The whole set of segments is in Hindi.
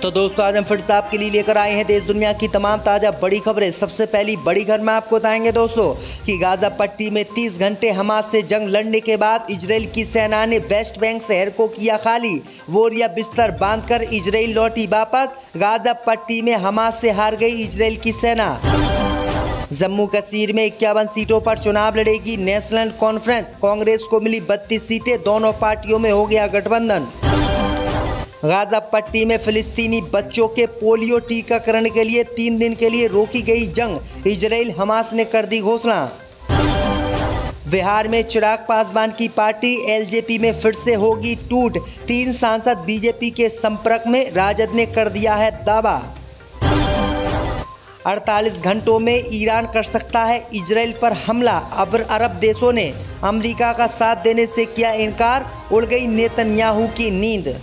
तो दोस्तों आज हम फिर से आपके लिए लेकर आए हैं देश दुनिया की तमाम ताज़ा बड़ी खबरें। सबसे पहली बड़ी खबर में आपको बताएंगे दोस्तों कि गाजा पट्टी में 30 घंटे हमास से जंग लड़ने के बाद इजराइल की सेना ने वेस्ट बैंक शहर को किया खाली। बोरिया बिस्तर बांधकर इजराइल लौटी वापस। गाजा पट्टी में हमास से हार गई इजराइल की सेना। जम्मू कश्मीर में 51 सीटों पर चुनाव लड़ेगी नेशनल कॉन्फ्रेंस। कांग्रेस को मिली 32 सीटें, दोनों पार्टियों में हो गया गठबंधन। गाजा पट्टी में फिलिस्तीनी बच्चों के पोलियो टीकाकरण के लिए 3 दिन के लिए रोकी गई जंग। इजराइल हमास ने कर दी घोषणा। बिहार में चिराग पासवान की पार्टी एलजेपी में फिर से होगी टूट। 3 सांसद बीजेपी के संपर्क में, राजद ने कर दिया है दावा। 48 घंटों में ईरान कर सकता है इजराइल पर हमला। अब अरब देशों ने अमेरिका का साथ देने से किया इनकार। उड़ गई नेतन्याहू की नींद।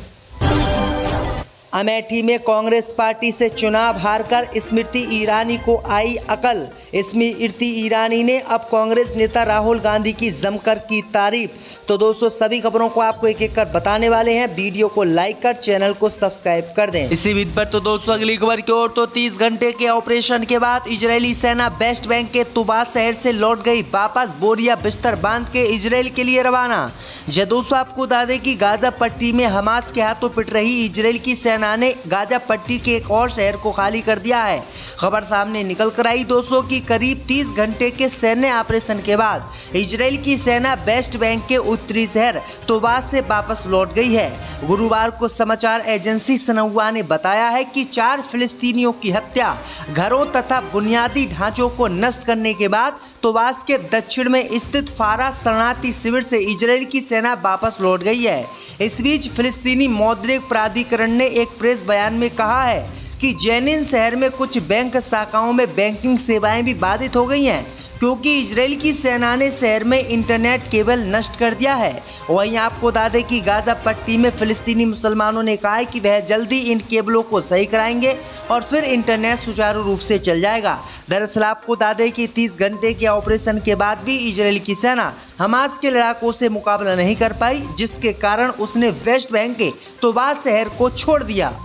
अमेठी में कांग्रेस पार्टी से चुनाव हारकर स्मृति ईरानी को आई अकल। स्मृति ईरानी ने अब कांग्रेस नेता राहुल गांधी की जमकर की तारीफ। तो दोस्तों सभी खबरों को आपको एक एक कर बताने वाले हैं। वीडियो को लाइक कर चैनल को सब्सक्राइब कर दें। इसी बीच पर तो दोस्तों अगली खबर की ओर। तो 30 घंटे के ऑपरेशन के बाद इजरायली सेना वेस्ट बैंक के तुबास शहर से लौट गई वापस। बोरिया बिस्तर बांध के इजराइल के लिए रवाना। दोस्तों आपको बता दें कि गाजा पट्टी में हमास के हाथों पिट रही इजराइल की सेना ने गाजा पट्टी के एक और शहर को खाली कर दिया है। खबर सामने निकल कर आई दोस्तों कि करीब 30 घंटे के सैन्य ऑपरेशन के बाद इजराइल की सेना वेस्ट बैंक के उत्तरी शहर तुबास से वापस लौट गई है। गुरुवार को समाचार एजेंसी सनहुआ ने बताया है कि 4 फिलिस्तीनियों की हत्या, घरों तथा बुनियादी ढांचों को नष्ट करने के बाद तुबास के दक्षिण में स्थित फारा शरणार्थी शिविर से इजराइल की सेना वापस लौट गई है। इस बीच फिलिस्तीनी मौद्रिक प्राधिकरण ने एक प्रेस बयान में कहा है कि जेनिन शहर में कुछ बैंक शाखाओं में बैंकिंग सेवाएं भी बाधित हो गई हैं क्योंकि इजराइल की सेना ने शहर में इंटरनेट केबल नष्ट कर दिया है। वहीं आपको बता दें कि गाजा पट्टी में फिलिस्तीनी मुसलमानों ने कहा है कि वह जल्दी इन केबलों को सही कराएंगे और फिर इंटरनेट सुचारू रूप से चल जाएगा। दरअसल आपको बता दें कि 30 घंटे के ऑपरेशन के बाद भी इजराइल की सेना हमास के लड़ाकों से मुकाबला नहीं कर पाई, जिसके कारण उसने वेस्ट बैंक के तुबास शहर को छोड़ दिया।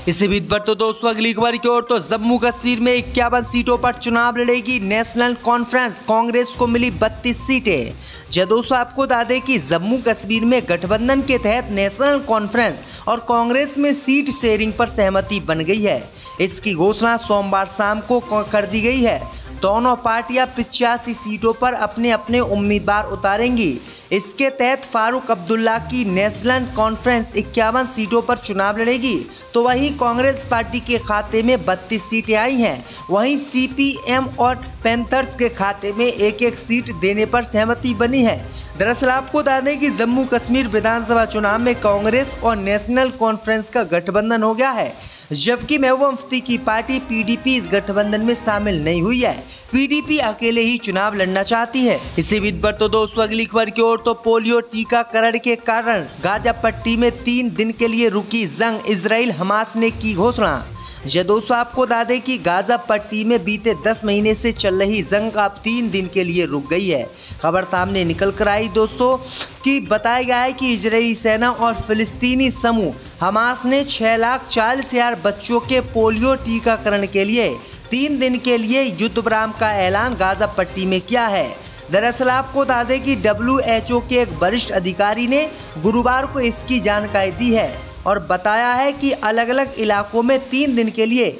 इसी बीच पर तो दोस्तों अगली खबर की ओर। तो जम्मू कश्मीर में 51 सीटों पर चुनाव लड़ेगी नेशनल कॉन्फ्रेंस। कांग्रेस को मिली 32 सीटें। दोस्तों आपको बता दें कि जम्मू कश्मीर में गठबंधन के तहत नेशनल कॉन्फ्रेंस और कांग्रेस में सीट शेयरिंग पर सहमति बन गई है। इसकी घोषणा सोमवार शाम को कर दी गई है। दोनों पार्टियां 85 सीटों पर अपने अपने उम्मीदवार उतारेंगी। इसके तहत फारूक अब्दुल्ला की नेशनल कॉन्फ्रेंस 51 सीटों पर चुनाव लड़ेगी, तो वहीं कांग्रेस पार्टी के खाते में 32 सीटें आई हैं। वहीं सीपीएम और पैंथर्स के खाते में एक एक सीट देने पर सहमति बनी है। दरअसल आपको बता दें कि जम्मू कश्मीर विधानसभा चुनाव में कांग्रेस और नेशनल कॉन्फ्रेंस का गठबंधन हो गया है, जबकि महबूबा मुफ्ती की पार्टी पीडीपी इस गठबंधन में शामिल नहीं हुई है। पीडीपी अकेले ही चुनाव लड़ना चाहती है। इसी बीच पर तो दोस्तों अगली खबर की ओर। तो पोलियो टीकाकरण के कारण गाजा पट्टी में 3 दिन के लिए रुकी जंग। इजराइल हमास ने की घोषणा। दोस्तों आपको बता दें कि गाजा पट्टी में बीते 10 महीने से चल रही जंग अब 3 दिन के लिए रुक गई है। खबर सामने निकल कर आई दोस्तों कि बताया गया है कि इजरायली सेना और फिलिस्तीनी समूह हमास ने 6,40,000 बच्चों के पोलियो टीकाकरण के लिए 3 दिन के लिए युद्ध विराम का ऐलान गाजा पट्टी में किया है। दरअसल आपको बता दें कि WHO के एक वरिष्ठ अधिकारी ने गुरुवार को इसकी जानकारी दी है और बताया है कि अलग अलग इलाकों में 3 दिन के लिए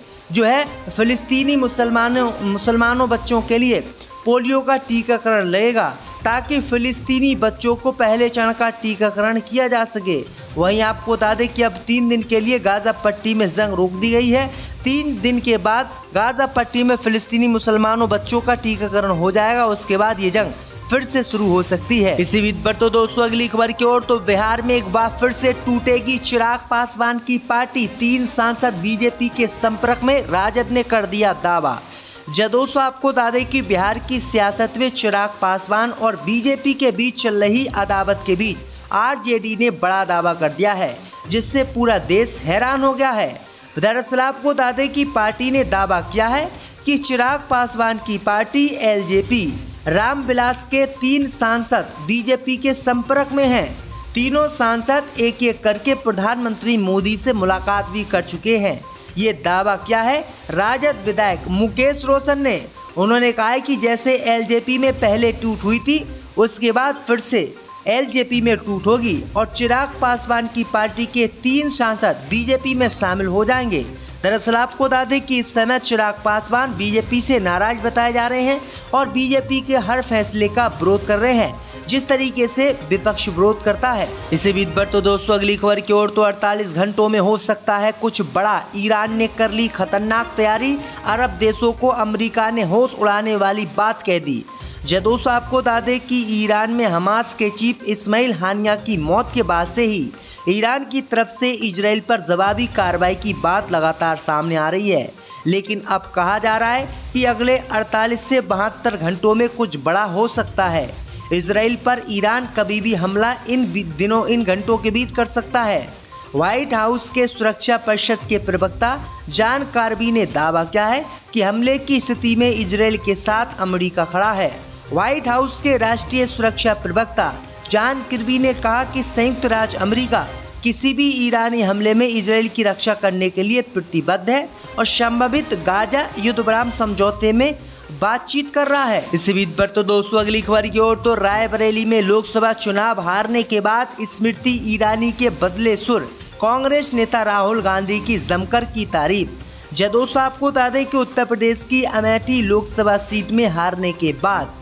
फिलिस्तीनी मुसलमानों बच्चों के लिए पोलियो का टीकाकरण लगेगा ताकि फिलिस्तीनी बच्चों को पहले चरण का टीकाकरण किया जा सके। वहीं आपको बता दें कि अब 3 दिन के लिए गाजा पट्टी में जंग रोक दी गई है। 3 दिन के बाद गाजा पट्टी में फिलिस्तीनी मुसलमानों बच्चों का टीकाकरण हो जाएगा। उसके बाद ये जंग फिर से शुरू हो सकती है। इसी बीच पर तो दोस्तों अगली खबर की ओर। तो बिहार में एक बार फिर से टूटेगी चिराग पासवान की पार्टी। 3 सांसद बीजेपी के संपर्क में, राजद ने कर दिया दावा। दोस्तों आपको बता दें कि बिहार की सियासत में चिराग पासवान और बीजेपी के बीच चल रही अदावत के बीच आरजेडी ने बड़ा दावा कर दिया है, जिससे पूरा देश हैरान हो गया है। दरअसल आपको बता दें कि पार्टी ने दावा किया है कि चिराग पासवान की पार्टी एलजेपी रामविलास के 3 सांसद बीजेपी के संपर्क में हैं। तीनों सांसद एक एक करके प्रधानमंत्री मोदी से मुलाकात भी कर चुके हैं। ये दावा किया है राजद विधायक मुकेश रोशन ने। उन्होंने कहा है कि जैसे एलजेपी में पहले टूट हुई थी, उसके बाद फिर से एलजेपी में टूट होगी और चिराग पासवान की पार्टी के 3 सांसद बीजेपी में शामिल हो जाएंगे। दरअसल आपको बता दें कि इस समय चिराग पासवान बीजेपी से नाराज बताए जा रहे हैं और बीजेपी के हर फैसले का विरोध कर रहे हैं जिस तरीके से विपक्ष विरोध करता है। इसी बीच पर तो दोस्तों अगली खबर की ओर तो 48 घंटों में हो सकता है कुछ बड़ा। ईरान ने कर ली खतरनाक तैयारी, अरब देशों को अमेरिका ने होश उड़ाने वाली बात कह दी। दोस्तों आपको बता दें कि ईरान में हमास के चीफ इस्माइल हानिया की मौत के बाद से ही ईरान की तरफ से इजराइल पर जवाबी कार्रवाई की बात लगातार सामने आ रही है। लेकिन अब कहा जा रहा है कि अगले 48 से 72 घंटों में कुछ बड़ा हो सकता है। इजराइल पर ईरान कभी भी हमला इन घंटों के बीच कर सकता है। व्हाइट हाउस के सुरक्षा परिषद के प्रवक्ता जॉन कार्बी ने दावा किया है कि हमले की स्थिति में इजराइल के साथ अमेरिका खड़ा है। व्हाइट हाउस के राष्ट्रीय सुरक्षा प्रवक्ता जॉन किर्बी ने कहा कि संयुक्त राज्य अमेरिका किसी भी ईरानी हमले में इजराइल की रक्षा करने के लिए प्रतिबद्ध है और संभावित गाजा युद्ध विराम समझौते में बातचीत कर रहा है। इसी बीच पर तो दोस्तों अगली खबर की ओर तो रायबरेली में लोकसभा चुनाव हारने के बाद स्मृति ईरानी के बदले सुर, कांग्रेस नेता राहुल गांधी की जमकर की तारीफ। दोस्तों आपको बता दें कि उत्तर प्रदेश की अमेठी लोकसभा सीट में हारने के बाद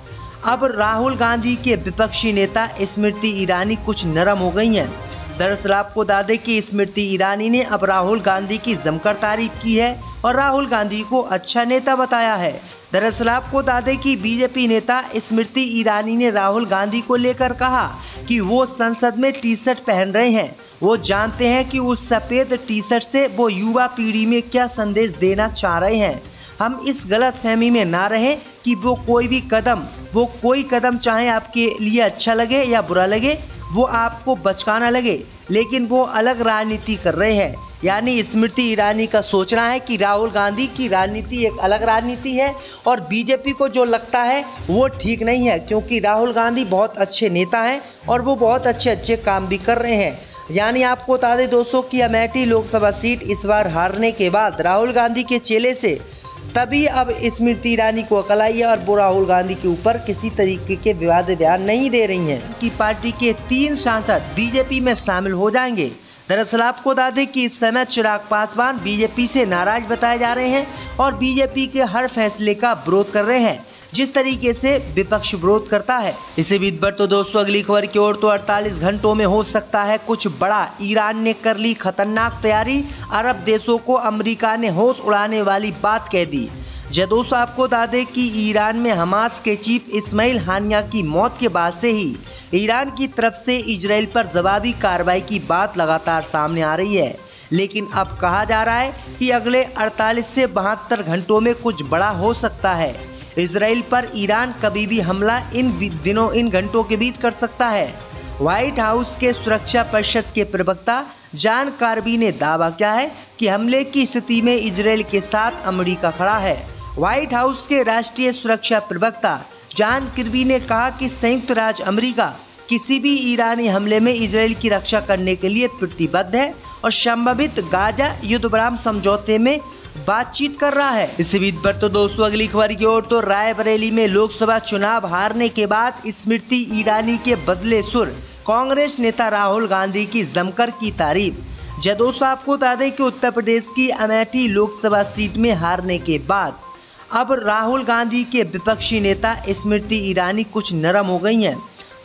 अब राहुल गांधी के विपक्षी नेता स्मृति ईरानी कुछ नरम हो गई हैं। दरअसल आपको बता दें कि स्मृति ईरानी ने अब राहुल गांधी की जमकर तारीफ की है और राहुल गांधी को अच्छा नेता बताया है। दरअसल आपको बता दें कि बीजेपी नेता स्मृति ईरानी ने राहुल गांधी को लेकर कहा कि वो संसद में टी शर्ट पहन रहे हैं। वो जानते हैं कि उस सफ़ेद टी शर्ट से वो युवा पीढ़ी में क्या संदेश देना चाह रहे हैं। हम इस गलत फहमी में ना रहें कि वो कोई कदम चाहे आपके लिए अच्छा लगे या बुरा लगे, वो आपको बचकाना लगे, लेकिन वो अलग राजनीति कर रहे हैं। यानी स्मृति ईरानी का सोचना है कि राहुल गांधी की राजनीति एक अलग राजनीति है और बीजेपी को जो लगता है वो ठीक नहीं है, क्योंकि राहुल गांधी बहुत अच्छे नेता हैं और वो बहुत अच्छे काम भी कर रहे हैं। यानी आपको बता दें दोस्तों कि अमेठी लोकसभा सीट इस बार हारने के बाद राहुल गांधी के चेले से तभी अब स्मृति ईरानी को अकल आई है और वो राहुल गांधी के ऊपर किसी तरीके के विवादित बयान नहीं दे रही हैं कि पार्टी के 3 सांसद बीजेपी में शामिल हो जाएंगे। दरअसल आपको बता दें कि इस समय चिराग पासवान बीजेपी से नाराज बताए जा रहे हैं और बीजेपी के हर फैसले का विरोध कर रहे हैं जिस तरीके से विपक्ष विरोध करता है। इसी बीच पर तो दोस्तों अगली खबर की ओर तो 48 घंटों में हो सकता है कुछ बड़ा। ईरान ने कर ली खतरनाक तैयारी, अरब देशों को अमेरिका ने होश उड़ाने वाली बात कह दी। दोस्तों आपको बता दें कि ईरान में हमास के चीफ इस्माइल हानिया की मौत के बाद से ही ईरान की तरफ से इजराइल पर जवाबी कार्रवाई की बात लगातार सामने आ रही है। लेकिन अब कहा जा रहा है कि अगले 48 से 72 घंटों में कुछ बड़ा हो सकता है। इजराइल पर ईरान कभी भी हमला इन घंटों के बीच कर सकता है। व्हाइट हाउस के सुरक्षा परिषद के प्रवक्ता जॉन कार्बी ने दावा किया है कि हमले की स्थिति में इजराइल के साथ अमेरिका खड़ा है। व्हाइट हाउस के राष्ट्रीय सुरक्षा प्रवक्ता जॉन किर्बी ने कहा कि संयुक्त राज्य अमेरिका किसी भी ईरानी हमले में इजराइल की रक्षा करने के लिए प्रतिबद्ध है और संभावित गाजा युद्ध विराम समझौते में बातचीत कर रहा है। इसी बीच पर तो दोस्तों अगली खबर की ओर तो रायबरेली में लोकसभा चुनाव हारने के बाद स्मृति ईरानी के बदले सुर, कांग्रेस नेता राहुल गांधी की जमकर की तारीफ। दोस्तों आपको बता दें कि उत्तर प्रदेश की अमेठी लोकसभा सीट में हारने के बाद अब राहुल गांधी के विपक्षी नेता स्मृति ईरानी कुछ नरम हो गई हैं।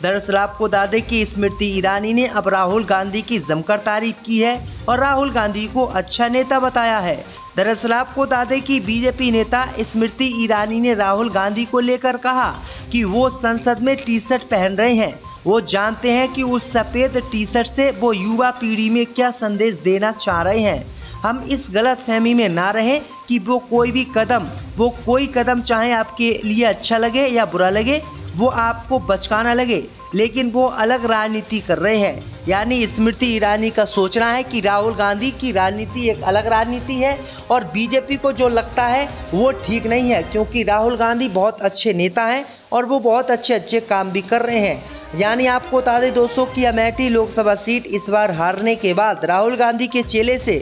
दरअसल आपको बता दें कि स्मृति ईरानी ने अब राहुल गांधी की जमकर तारीफ की है और राहुल गांधी को अच्छा नेता बताया है। दरअसल आपको बता दें कि बीजेपी नेता स्मृति ईरानी ने राहुल गांधी को लेकर कहा कि वो संसद में टी शर्ट पहन रहे हैं। वो जानते हैं कि उस सफ़ेद टी शर्ट से वो युवा पीढ़ी में क्या संदेश देना चाह रहे हैं। हम इस गलत फहमी में ना रहें कि वो कोई कदम चाहे आपके लिए अच्छा लगे या बुरा लगे, वो आपको बचकाना लगे, लेकिन वो अलग राजनीति कर रहे हैं। यानी स्मृति ईरानी का सोचना है कि राहुल गांधी की राजनीति एक अलग राजनीति है और बीजेपी को जो लगता है वो ठीक नहीं है, क्योंकि राहुल गांधी बहुत अच्छे नेता हैं और वो बहुत अच्छे काम भी कर रहे हैं। यानी आपको बता दें दोस्तों कि अमेठी लोकसभा सीट इस बार हारने के बाद राहुल गांधी के चेले से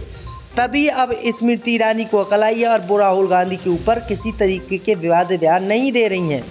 तभी अब स्मृति ईरानी को अकल आई है और वो राहुल गांधी के ऊपर किसी तरीके के विवाद बयान नहीं दे रही हैं।